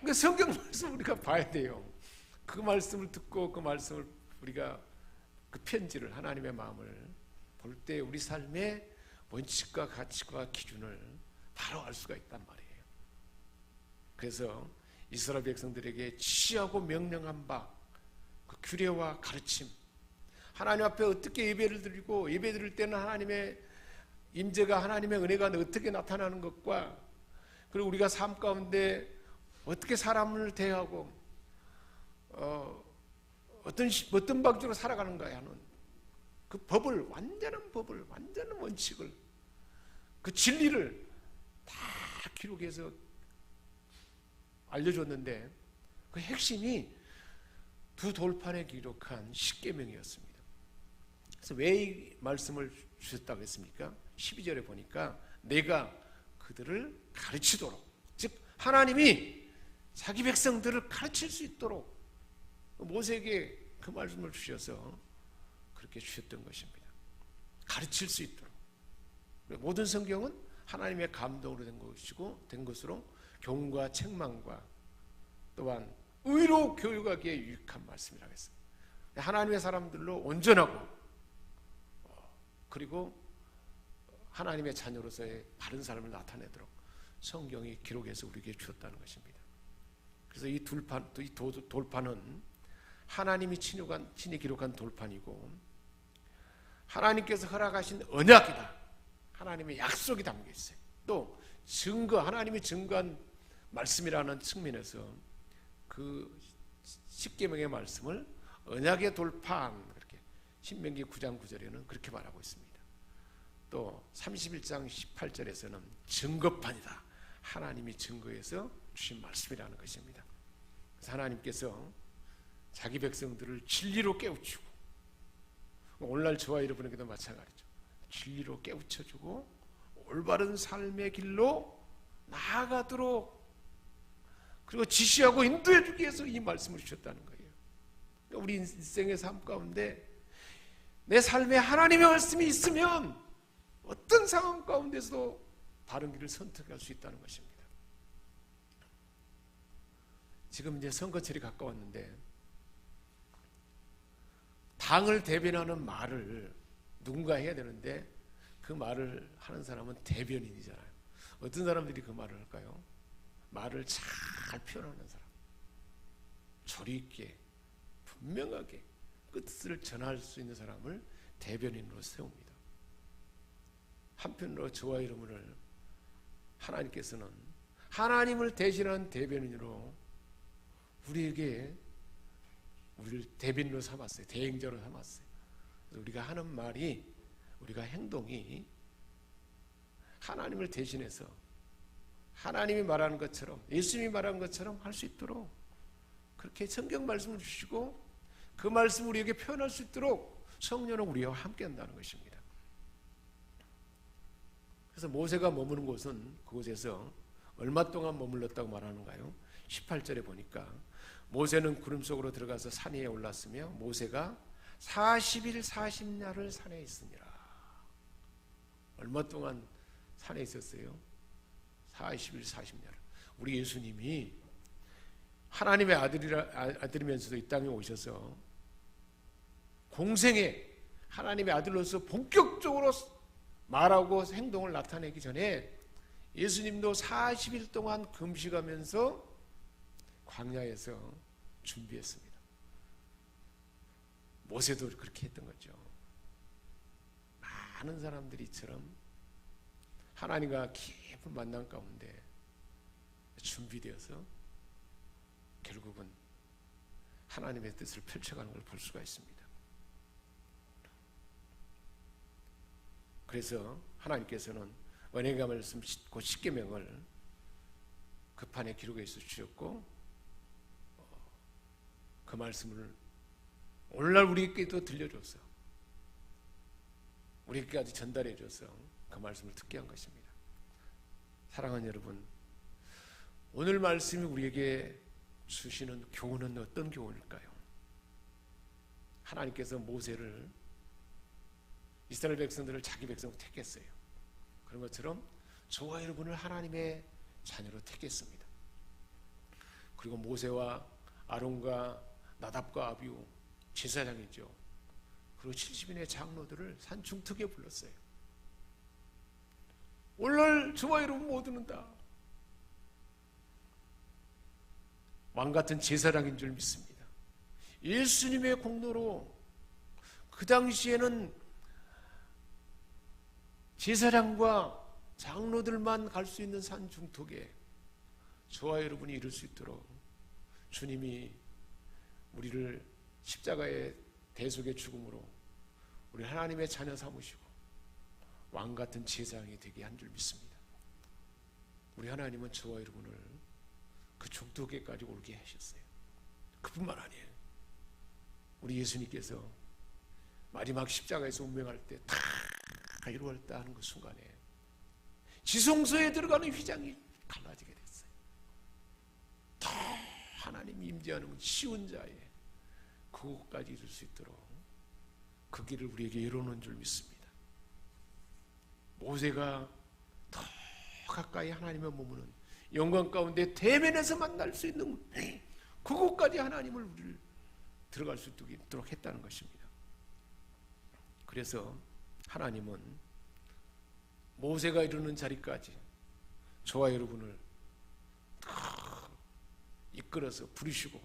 그러니까 성경 말씀 우리가 봐야 돼요. 그 말씀을 듣고 그 말씀을 우리가 그 편지를 하나님의 마음을 볼 때 우리 삶의 원칙과 가치과 기준을 바로 알 수가 있단 말이에요. 그래서 이스라엘 백성들에게 지시하고 명령한 바 그 규례와 가르침, 하나님 앞에 어떻게 예배를 드리고 예배 드릴 때는 하나님의 임재가 하나님의 은혜가 어떻게 나타나는 것과 그리고 우리가 삶 가운데 어떻게 사람을 대하고 어떤 방식으로 살아가는가 하는 그 법을 완전한 원칙을 그 진리를 다 기록해서 알려줬는데 그 핵심이 두 돌판에 기록한 십계명이었습니다. 그래서 왜 이 말씀을 주셨다고 했습니까? 12절에 보니까 내가 그들을 가르치도록, 즉 하나님이 자기 백성들을 가르칠 수 있도록 모세에게 그 말씀을 주셔서 그렇게 주셨던 것입니다. 가르칠 수 있도록. 모든 성경은 하나님의 감동으로 된 것으로 교훈과 책망과 또한 의로 교육하기에 유익한 말씀이라고 했습니다. 하나님의 사람들로 온전하고 그리고 하나님의 자녀로서의 바른 삶을 나타내도록 성경이 기록해서 우리에게 주었다는 것입니다. 그래서 이 돌판은 하나님이 친히 기록한 돌판이고 하나님께서 허락하신 언약이다. 하나님의 약속이 담겨 있어요. 또 증거, 하나님이 증거한 말씀이라는 측면에서 그 십계명의 말씀을 언약의 돌판, 그렇게 신명기 9장 9절에는 그렇게 말하고 있습니다. 또 31장 18절에서는 증거판이다. 하나님이 증거해서 주신 말씀이라는 것입니다. 그래서 하나님께서 자기 백성들을 진리로 깨우치고, 오늘날 저와 여러분에게도 마찬가지죠. 진리로 깨우쳐주고 올바른 삶의 길로 나아가도록 그리고 지시하고 인도해 주기 위해서 이 말씀을 주셨다는 거예요. 그러니까 우리 인생의 삶 가운데 내 삶에 하나님의 말씀이 있으면 어떤 상황 가운데서도 바른 길을 선택할 수 있다는 것입니다. 지금 이제 선거철이 가까웠는데 당을 대변하는 말을 누군가 해야 되는데 그 말을 하는 사람은 대변인이잖아요. 어떤 사람들이 그 말을 할까요? 말을 잘 표현하는 사람, 조리 있게 분명하게 뜻을 전할 수 있는 사람을 대변인으로 세웁니다. 한편으로 저와 여러분을 하나님께서는 하나님을 대신한 대변인으로 우리에게 우리를 대변인으로 삼았어요. 대행자로 삼았어요. 우리가 하는 말이, 우리가 행동이 하나님을 대신해서 하나님이 말하는 것처럼, 예수님이 말하는 것처럼 할 수 있도록 그렇게 성경 말씀을 주시고 그 말씀을 우리에게 표현할 수 있도록 성령은 우리와 함께 한다는 것입니다. 그래서 모세가 머무는 곳은 그곳에서 얼마 동안 머물렀다고 말하는가요? 18절에 보니까 모세는 구름 속으로 들어가서 산 위에 올랐으며 모세가 40일 40야를 산에 있으니라. 얼마 동안 산에 있었어요? 40일 40야를. 우리 예수님이 하나님의 아들이면서도 이 땅에 오셔서 공생에 하나님의 아들로서 본격적으로 말하고 행동을 나타내기 전에 예수님도 40일 동안 금식하면서 광야에서 준비했습니다. 모세도 그렇게 했던 거죠. 많은 사람들이처럼 하나님과 깊은 만남 가운데 준비되어서 결국은 하나님의 뜻을 펼쳐가는 걸 볼 수가 있습니다. 그래서 하나님께서는 언약의 말씀 곧 십계명을 그 판에 기록해서 주셨고 그 말씀을 오늘날 우리에게도 들려줘서 우리에게까지 전달해줘서 그 말씀을 듣게 한 것입니다. 사랑하는 여러분, 오늘 말씀이 우리에게 주시는 교훈은 어떤 교훈일까요? 하나님께서 모세를, 이스라엘 백성들을 자기 백성으로 택했어요. 그런 것처럼 저와 여러분을 하나님의 자녀로 택했습니다. 그리고 모세와 아론과 나답과 아비후 제사장이죠. 그리고 70인의 장로들을 산중턱에 불렀어요. 오늘 주와 이름 못 듣는다. 왕같은 제사장인 줄 믿습니다. 예수님의 공로로 그 당시에는 제사장과 장로들만 갈 수 있는 산중턱에 저와 여러분이 이룰 수 있도록 주님이 우리를 십자가의 대속의 죽음으로 우리 하나님의 자녀 삼으시고 왕같은 제사장이 되게 한 줄 믿습니다. 우리 하나님은 저와 여러분을 그 중턱에까지 오르게 하셨어요. 그뿐만 아니에요. 우리 예수님께서 마지막 십자가에서 운명할 때 다 이루었다 하는 그 순간에 지성소에 들어가는 휘장이 갈라지게 됐어요. 더 하나님이 임재하는 쉬운 자에 그곳까지 이룰 수 있도록 그 길을 우리에게 열어놓은 줄 믿습니다. 모세가 더 가까이 하나님의 머무는 영광 가운데 대면에서 만날 수 있는 그곳까지 하나님을 우리를 들어갈 수 있도록 했다는 것입니다. 그래서 하나님은 모세가 이루는 자리까지 저와 여러분을 이끌어서 부르시고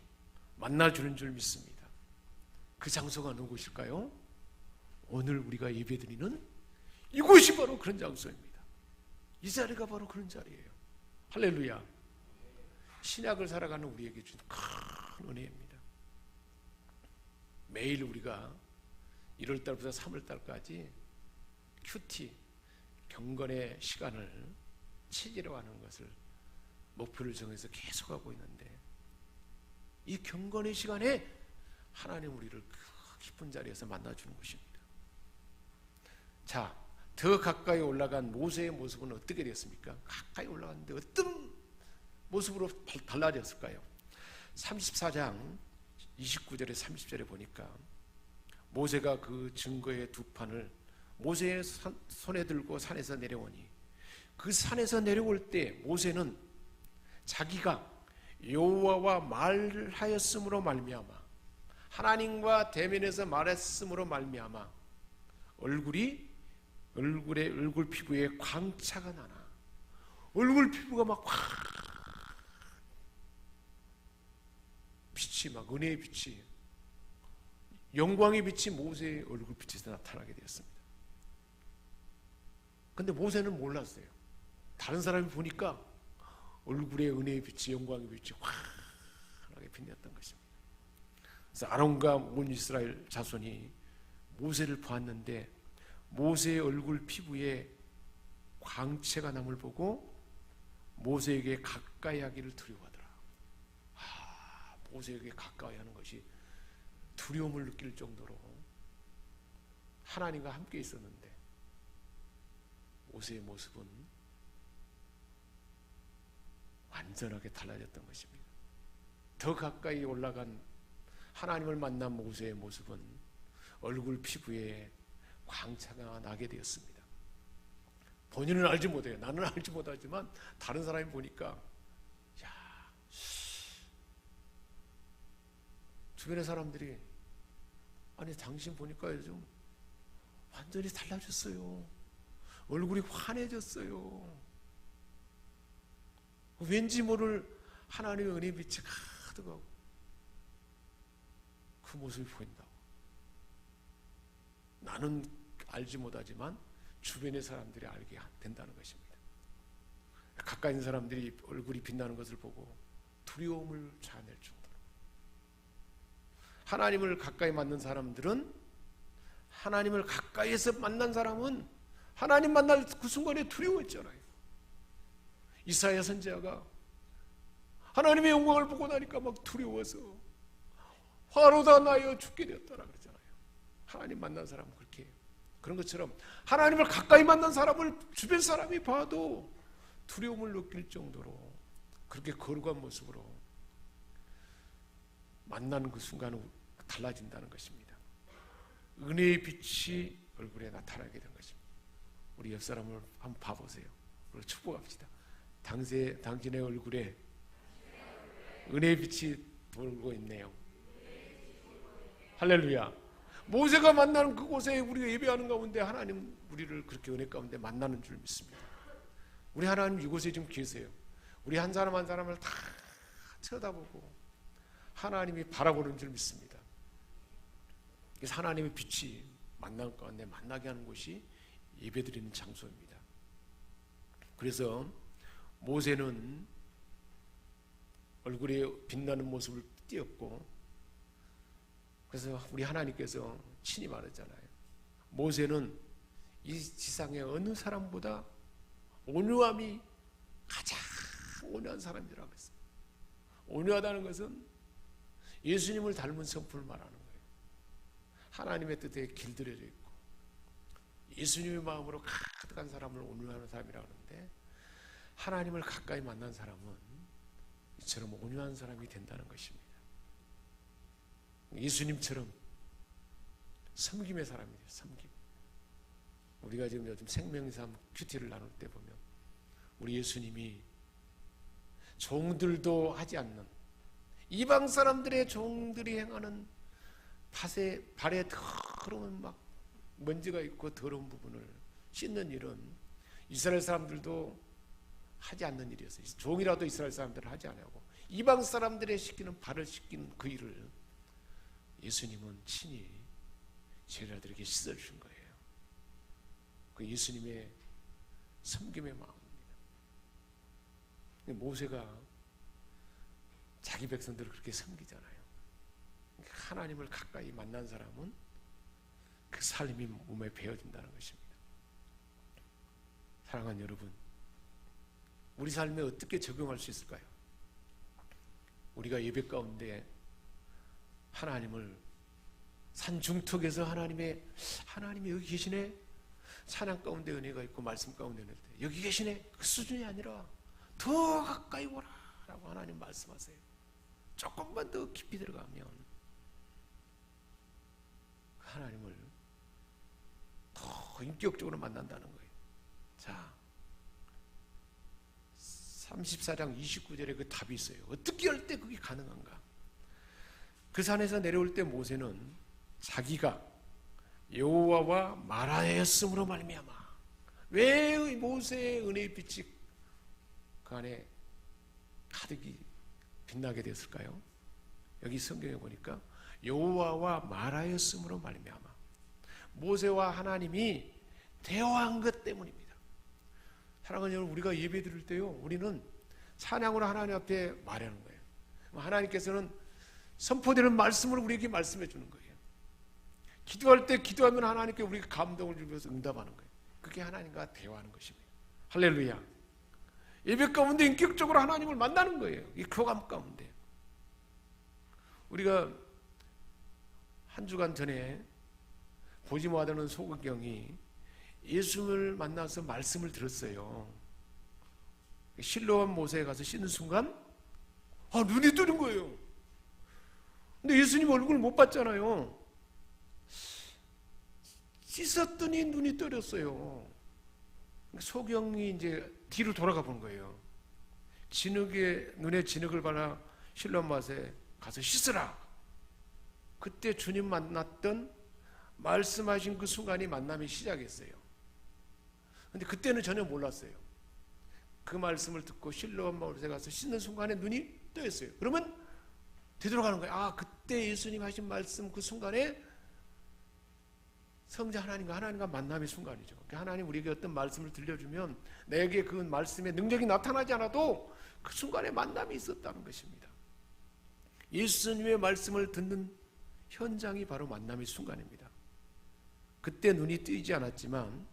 만나주는 줄 믿습니다. 그 장소가 누구실까요? 오늘 우리가 예배드리는 이곳이 바로 그런 장소입니다. 이 자리가 바로 그런 자리예요. 할렐루야. 신약을 살아가는 우리에게 준 큰 은혜입니다. 매일 우리가 1월달부터 3월달까지 큐티 경건의 시간을 체질화하는 것을 목표를 정해서 계속하고 있는데 이 경건의 시간에 하나님 우리를 그 깊은 자리에서 만나주는 것입니다. 자, 더 가까이 올라간 모세의 모습은 어떻게 됐습니까? 가까이 올라갔는데 어떤 모습으로 달라졌을까요? 34장 29절에 30절에 보니까 모세가 그 증거의 두 판을 모세의 손에 들고 산에서 내려오니 그 산에서 내려올 때 모세는 자기가 여호와와 말하였으므로 말미암아 하나님과 대면에서 말했으므로 말미암아 얼굴 피부에 광차가 나나 얼굴 피부가 막 확 빛이 막 은혜의 빛이 영광의 빛이 모세의 얼굴 빛에서 나타나게 되었습니다. 근데 모세는 몰랐어요. 다른 사람이 보니까 얼굴에 은혜의 빛이 영광의 빛이 환하게 빛났던 것입니다. 그래서 아론과 온 이스라엘 자손이 모세를 보았는데 모세의 얼굴 피부에 광채가 남을 보고 모세에게 가까이 하기를 두려워하더라. 모세에게 가까이 하는 것이 두려움을 느낄 정도로 하나님과 함께 있었는데 모세의 모습은 완전하게 달라졌던 것입니다. 더 가까이 올라간 하나님을 만난 모세의 모습은 얼굴 피부에 광차가 나게 되었습니다. 본인은 알지 못해요. 나는 알지 못하지만 다른 사람이 보니까 주변의 사람들이 아니 당신 보니까 요즘 완전히 달라졌어요. 얼굴이 환해졌어요. 왠지 모를 하나님의 은혜의 빛이 가득하고 그 모습이 보인다고. 나는 알지 못하지만 주변의 사람들이 알게 된다는 것입니다. 가까이 있는 사람들이 얼굴이 빛나는 것을 보고 두려움을 자아낼 정도로 하나님을 가까이 만난 사람들은 하나님을 가까이에서 만난 사람은 하나님 만날 그 순간에 두려워했잖아요. 이사야 선지자가 하나님의 영광을 보고 나니까 막 두려워서 화로다 나여 죽게 되었더라 그러잖아요. 하나님 만난 사람은 그렇게 해요. 그런 것처럼 하나님을 가까이 만난 사람을 주변 사람이 봐도 두려움을 느낄 정도로 그렇게 거룩한 모습으로 만나는 그 순간은 달라진다는 것입니다. 은혜의 빛이 얼굴에 나타나게 된 것입니다. 우리 옆 사람을 한번 봐보세요. 그리고 축복합시다. 당신의 얼굴에 은혜의 빛이 돌고 있네요. 할렐루야. 모세가 만나는 그곳에 우리가 예배하는 가운데 하나님 우리를 그렇게 은혜 가운데 만나는 줄 믿습니다. 우리 하나님 이곳에 지금 계세요. 우리 한 사람 한 사람을 다 쳐다보고 하나님이 바라보는 줄 믿습니다. 그래서 하나님의 빛이 만날 가운데 만나게 하는 곳이 예배드리는 장소입니다. 그래서 모세는 얼굴에 빛나는 모습을 띄었고, 그래서 우리 하나님께서 친히 말했잖아요. 모세는 이 지상의 어느 사람보다 온유함이 가장 온유한 사람이라고 했어요. 온유하다는 것은 예수님을 닮은 성품을 말하는 거예요. 하나님의 뜻에 길들여져 있고 예수님의 마음으로 가득한 사람을 온유한 사람이라고 하는데, 하나님을 가까이 만난 사람은 이처럼 온유한 사람이 된다는 것입니다. 예수님처럼 섬김의 사람이 돼요. 섬김. 우리가 지금 요즘 생명삼 큐티를 나눌 때 보면 우리 예수님이 종들도 하지 않는, 이방 사람들의 종들이 행하는 발에 더러운 막 먼지가 있고 더러운 부분을 씻는 일은 이스라엘 사람들도 하지 않는 일이었어요. 종이라도 이스라엘 사람들은 하지 않고 이방 사람들의 씻기는 발을 씻기는 그 일을 예수님은 친히 제자들에게 씻어주신 거예요. 그 예수님의 섬김의 마음입니다. 모세가 자기 백성들을 그렇게 섬기잖아요. 하나님을 가까이 만난 사람은 그 삶이 몸에 배어진다는 것입니다. 사랑하는 여러분, 우리 삶에 어떻게 적용할 수 있을까요? 우리가 예배 가운데 하나님을 산중턱에서 하나님이 여기 계시네, 찬양 가운데 은혜가 있고 말씀 가운데 은혜가 있고 여기 계시네, 그 수준이 아니라 더 가까이 오라 라고 하나님 말씀하세요. 조금만 더 깊이 들어가면 하나님을 더 인격적으로 만난다는 거예요. 자, 34장 29절에 그 답이 있어요. 어떻게 할 때 그게 가능한가? 그 산에서 내려올 때 모세는 자기가 여호와와 말하였으므로 말미암아. 왜 모세의 은혜의 빛이 그 안에 가득히 빛나게 됐을까요? 여기 성경에 보니까 여호와와 말하였으므로 말미암아. 모세와 하나님이 대화한 것 때문입니다. 사랑하는 여러분, 우리가 예배 드릴 때요, 우리는 찬양으로 하나님 앞에 말하는 거예요. 하나님께서는 선포되는 말씀을 우리에게 말씀해 주는 거예요. 기도할 때 기도하면 하나님께 우리가 감동을 주면서 응답하는 거예요. 그게 하나님과 대화하는 것입니다. 할렐루야. 예배 가운데 인격적으로 하나님을 만나는 거예요. 이 교감 가운데. 우리가 한 주간 전에 보지 못하는 소극경이 예수를 만나서 말씀을 들었어요. 실로암 모세에 가서 씻는 순간 눈이 뜨는 거예요. 근데 예수님 얼굴을 못 봤잖아요. 씻었더니 눈이 떠렸어요. 소경이 이제 뒤로 돌아가 본 거예요. 눈에 진흙을 발라 실로암 못에 가서 씻으라. 그때 주님 만났던 말씀하신 그 순간이 만남이 시작했어요. 근데 그때는 전혀 몰랐어요. 그 말씀을 듣고 실로암 못에 가서 씻는 순간에 눈이 떠있어요. 그러면 되돌아가는 거예요. 그때 예수님 하신 말씀 그 순간에 성자 하나님과 만남의 순간이죠. 하나님 우리에게 어떤 말씀을 들려주면 내게 그 말씀의 능력이 나타나지 않아도 그 순간에 만남이 있었다는 것입니다. 예수님의 말씀을 듣는 현장이 바로 만남의 순간입니다. 그때 눈이 뜨이지 않았지만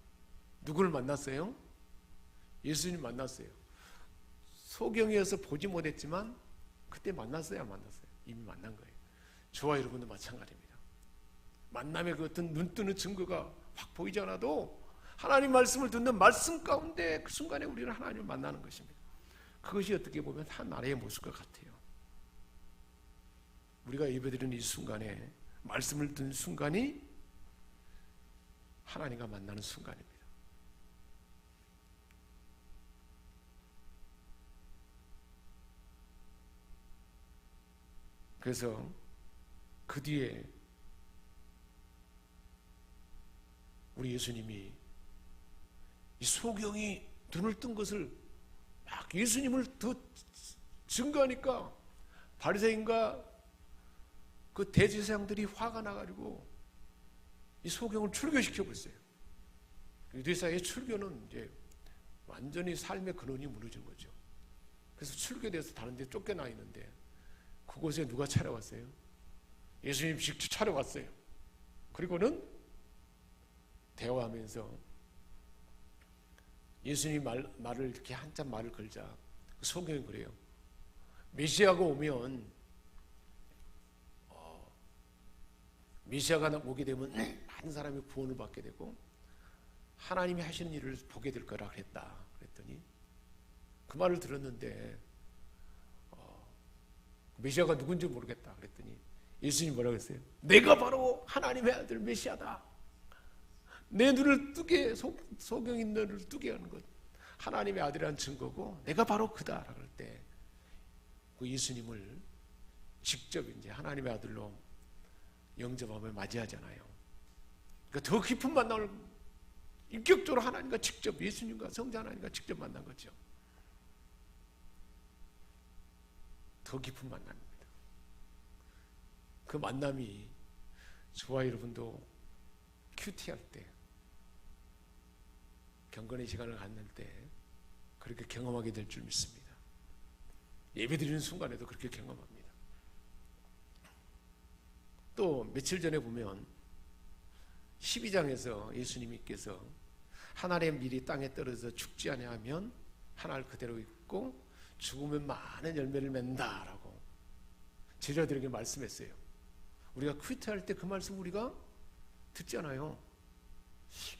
누구를 만났어요? 예수님 만났어요. 소경이어서 보지 못했지만 그때 만났어요, 안 만났어요? 이미 만난 거예요. 저와 여러분도 마찬가지입니다. 만남의 그 어떤 눈 뜨는 증거가 확 보이지 않아도 하나님 말씀을 듣는 말씀 가운데 그 순간에 우리는 하나님을 만나는 것입니다. 그것이 어떻게 보면 한 나라의 모습과 같아요. 우리가 예배드리는 이 순간에 말씀을 듣는 순간이 하나님과 만나는 순간입니다. 그래서 그 뒤에 우리 예수님이 이 소경이 눈을 뜬 것을 막 예수님을 더 증거하니까 바리새인과 그 대제사장들이 화가 나가지고 이 소경을 출교시켜 버렸어요. 유대사의 출교는 이제 완전히 삶의 근원이 무너진 거죠. 그래서 출교돼서 다른 데 쫓겨나 있는데 그곳에 누가 찾아왔어요? 예수님 직접 찾아왔어요. 그리고는 대화하면서 예수님 말을 이렇게 한참 말을 걸자 소경이 그래요. 메시아가 오면 메시아가 오게 되면 많은 사람이 구원을 받게 되고 하나님이 하시는 일을 보게 될 거라 그랬다. 그랬더니 그 말을 들었는데 메시아가 누군지 모르겠다. 그랬더니 예수님이 뭐라고 했어요? 내가 바로 하나님의 아들 메시아다. 내 눈을 뜨게 소경이 눈을 뜨게 하는 것 하나님의 아들이라는 증거고 내가 바로 그다. 그럴 때 그 예수님을 직접 이제 하나님의 아들로 영접하며 맞이하잖아요. 그러니까 더 깊은 만남을 인격적으로 하나님과 직접 예수님과 성자 하나님과 직접 만난 거죠. 더 깊은 만남입니다. 그 만남이 저와 여러분도 큐티할 때 경건의 시간을 갖는 때 그렇게 경험하게 될 줄 믿습니다. 예배드리는 순간에도 그렇게 경험합니다. 또 며칠 전에 보면 12장에서 예수님께서 하나님의 밀이 땅에 떨어져 죽지 아니하면 하나를 그대로 있고 죽으면 많은 열매를 맺는다라고 제자들에게 말씀했어요. 우리가 큐티할 때 그 말씀 우리가 듣잖아요.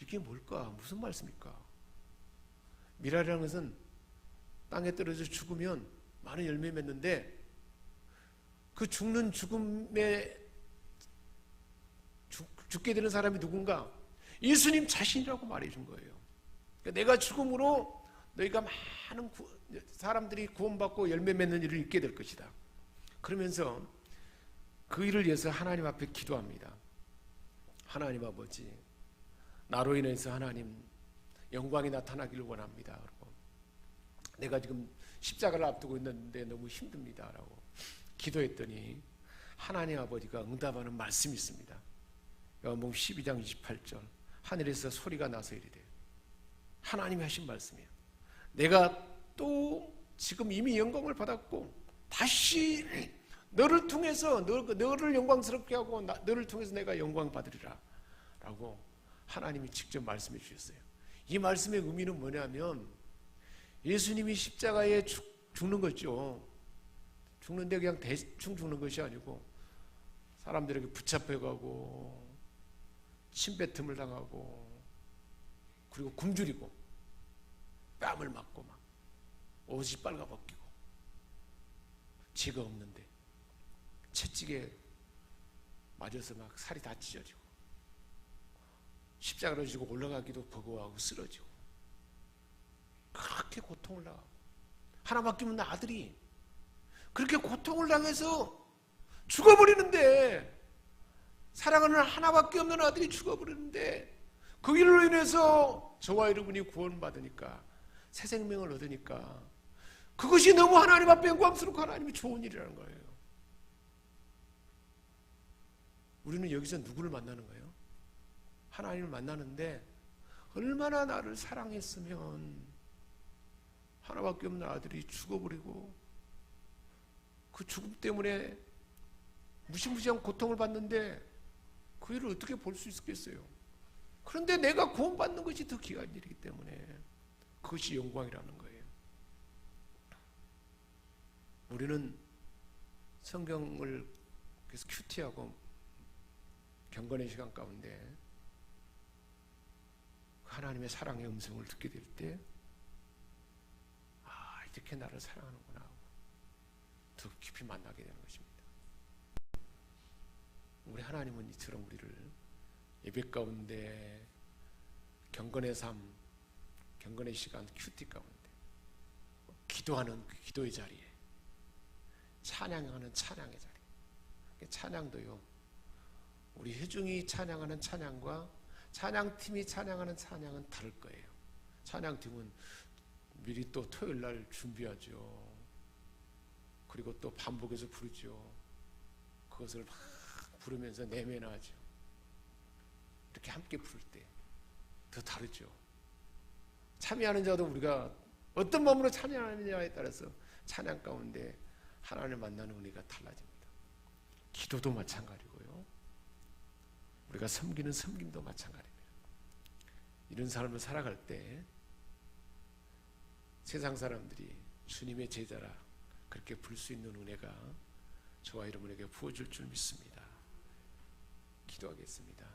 이게 뭘까? 무슨 말씀입니까? 밀이라는 것은 땅에 떨어져 죽으면 많은 열매 맺는데 그 죽는 죽음에 죽게 되는 사람이 누군가? 예수님 자신이라고 말해준 거예요. 그러니까 내가 죽음으로 너희가 많은 사람들이 구원받고 열매 맺는 일을 있게 될 것이다. 그러면서 그 일을 위해서 하나님 앞에 기도합니다. 하나님 아버지, 나로 인해서 하나님 영광이 나타나기를 원합니다. 그리고 내가 지금 십자가를 앞두고 있는데 너무 힘듭니다. 라고 기도했더니 하나님 아버지가 응답하는 말씀이 있습니다. 요한복음 12장 28절 하늘에서 소리가 나서 이르되 하나님이 하신 말씀이에요. 내가 또 지금 이미 영광을 받았고 다시 너를 통해서 너를 영광스럽게 하고 너를 통해서 내가 영광 받으리라 라고 하나님이 직접 말씀해 주셨어요. 이 말씀의 의미는 뭐냐면 예수님이 십자가에 죽는 거죠. 죽는데 그냥 대충 죽는 것이 아니고 사람들에게 붙잡혀가고 침뱉음을 당하고 그리고 굶주리고 뺨을 맞고 막 옷이 빨가벗기고 죄가 없는데 채찍에 맞아서 막 살이 다 찢어지고 십자가를 지고 올라가기도 버거워하고 쓰러지고 그렇게 고통을 당하고 하나밖에 없는 아들이 그렇게 고통을 당해서 죽어버리는데 사랑하는 하나밖에 없는 아들이 죽어버리는데 그 일로 인해서 저와 여러분이 구원받으니까 새 생명을 얻으니까 그것이 너무 하나님 앞에 영광스럽고 하나님이 좋은 일이라는 거예요. 우리는 여기서 누구를 만나는 거예요? 하나님을 만나는데 얼마나 나를 사랑했으면 하나밖에 없는 아들이 죽어버리고 그 죽음 때문에 무시무시한 고통을 받는데 그 일을 어떻게 볼 수 있겠어요? 그런데 내가 구원받는 것이 더 귀한 일이기 때문에 그것이 영광이라는 거예요. 우리는 성경을 계속 큐티하고 경건의 시간 가운데 하나님의 사랑의 음성을 듣게 될 때 이렇게 나를 사랑하는구나 하고 더 깊이 만나게 되는 것입니다. 우리 하나님은 이처럼 우리를 예배 가운데 경건의 삶, 경건의 시간, 큐티 가운데 기도하는 그 기도의 자리에 찬양하는 찬양의 자리 찬양도요, 우리 회중이 찬양하는 찬양과 찬양팀이 찬양하는 찬양은 다를 거예요. 찬양팀은 미리 또 토요일 날 준비하죠. 그리고 또 반복해서 부르죠. 그것을 막 부르면서 내면하죠. 이렇게 함께 부를 때 더 다르죠. 참여하는 자도 우리가 어떤 마음으로 찬양하느냐에 따라서 찬양 가운데 하나님을 만나는 은혜가 달라집니다. 기도도 마찬가지고요, 우리가 섬기는 섬김도 마찬가지입니다. 이런 삶을 살아갈 때 세상 사람들이 주님의 제자라 그렇게 부를 수 있는 은혜가 저와 여러분에게 부어질 줄 믿습니다. 기도하겠습니다.